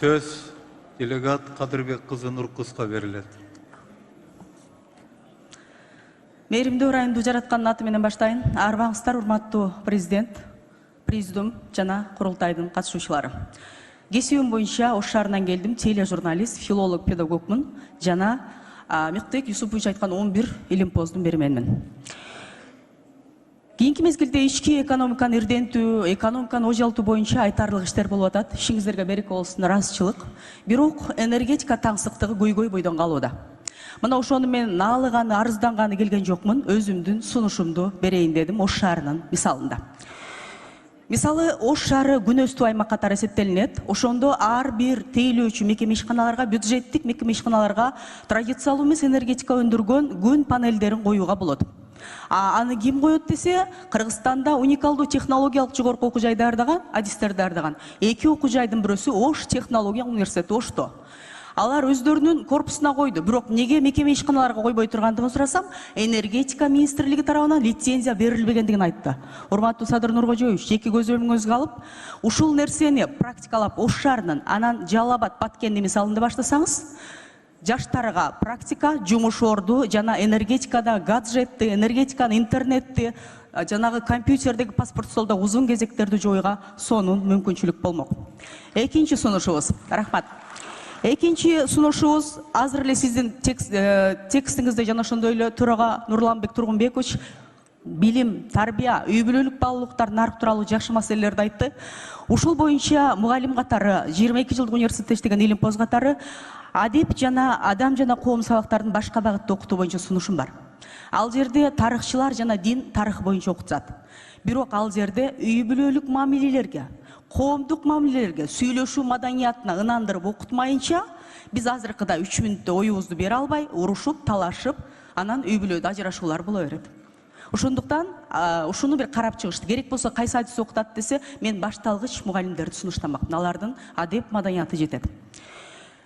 Söz делегат Кадырбек кызы Нуркызга берилет. Мээримдүү ырайымдуу жараткандын аты менен баштайын. Арбаңыздар, урматтуу президент, президиум жана курултайдын катышуучулары. Кесибим боюнча Ош шаарынан келдим, тележурналист, филолог, педагогмун жана Мектек Юсупович айткан 11 илимпоздун берменмин. Кийинки мезгилде ички экономиканы ирдентүү, экономиканы ожалтуу боюнча айтарлык иштер болуп атат. Ишиңиздерге береке болсун, ыраазычылык. Бирок энергетика таңсыктыгы көйгөй бойдон калууда. Мына ошону мен наалыганы, арызданганы келген жокмун. Өзүмдүн сунушумду берейин дедим Ош шаарынын мисалында. Мисалы, Ош шаары күн өстүү аймак катары эсептелинет. Ошондо ар бир тейлөөчү мекеме ишканаларга, бюджеттик мекеме ишканаларга традициялуу эмес энергетика өндүргөн күн панелдерин коюуга болот. Аны ким коет десе, Кыргызстанда уникалдуу технологиялык жогорку окуу жай даярдаган, адистерди даярдаган 2 окуу жайдын бирөөсү Ош технология университети Ошто. Алар өздөрүнүн корпусуна койду. Бирок неге мекеме ишканаларга койбой тургандыгын сурасам, энергетика министрлиги тарабынан лицензия берилбегендигин айтты. Урматтуу Садыр Нуркожоевич, жеке көзөмөлүңүзгө алып, ушул нерсени практикалап Ош шаарынын, анан Жалал Абад, Баткенди мисалында баштасаңыз, жаштарга практика, жумуш орду жана энергетикада гаджетти, энергетиканы, интернетти, жанагы компьютердеги паспорт столдо узун кезектерди жойууга сонун мүмкүнчүлүк болмок. Экинчи сунушубуз, рахмат. Экинчи сунушубуз азыр эле сиздин текстиңизде жана ошондой эле төрага Нурланбек Тургунбекович билим, тарбия, үй бүлөлүк баалуулуктар нарк тууралуу жакшы маселелерди айтты. Ушул боюнча мугалим катары 22 жылдык университетте иштеген илимпоз катары адеп жана адам жана коом сабактарын башка багытта окутуу боюнча сунушум бар. Ал жерде тарыхчылар жана дин тарыхы боюнча окутат. Бирок ал жерде үй бүлөлүк мамилелерге, коомдук мамилелерге, сүйлөшүү маданиятына ынандырып окутмайынча, биз азыркыда 3 мүнөттө оюбузду бере албай, урушуп, талашып, анан үй бүлөдө ажырашуулар боло берет. Ошондуктан ушуну бир карап чыгышты. Керек болсо кайсы адис окутат десе, мен башталгыч мугалимдерди сунуштамакмын. Алардын адеп маданияты жетет.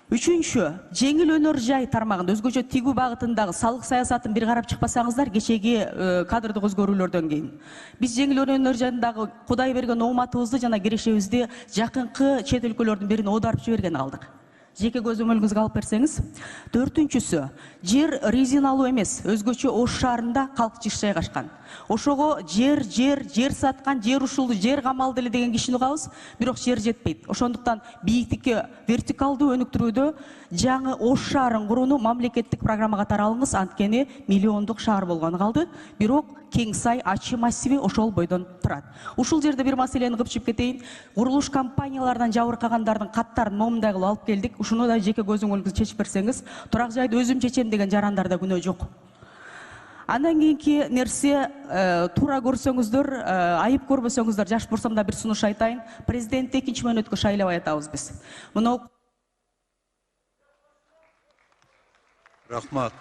Үчүнчү, жеңил өнөр жай тармагында өзгөчө тигүү багытындагы салык саясатын бир карап чыкпасаңыздар, кечеги кадрдык өзгөрүүлөрдөн кийин. Биз жеңил өнөр жайындагы Кудай берген ооматыбызды жана кирешебизди жакынкы чет өлкөлөрдүн бирине оодарып жиберген калдык. Жеке көзөмөлүңүзгө алып берсеңиз. Төртүнчүсү, жер резиналуу эмес, өзгөчө Ош шаарында калкчыш жайгашкан. Ошого жер саткан, жер ушулду, жер камалды эле деген кишини угабыз, бирок жер жетпейт. Ошондуктан бийиктикке вертикалдуу өнүктүрүүдө жаңы Ош шаарын курууну мамлекеттик программа катары алыңыз, анткени миллиондук шаар болгону калды. Бирок Кеңсай ачы массиви ошол бойдон турат. Ушул жерде бир маселени кыпчып кетейин. Курулуш компаниялардан жабыркагандардын каттарын момундай кылып алып келдик. Ушуну да жеке көзүңүзгө чечип берсеңиз, турак жайды өзүм чечем деген жарандарда күнөө жок. Андан кийинки нерсе, туура көрсөңүздөр, айып көрбөсөңүздөр, жаш болсом да бир сунуш айтайын. Президентти 2 мөөнөткө шайлабай атабыз биз. Рахмат.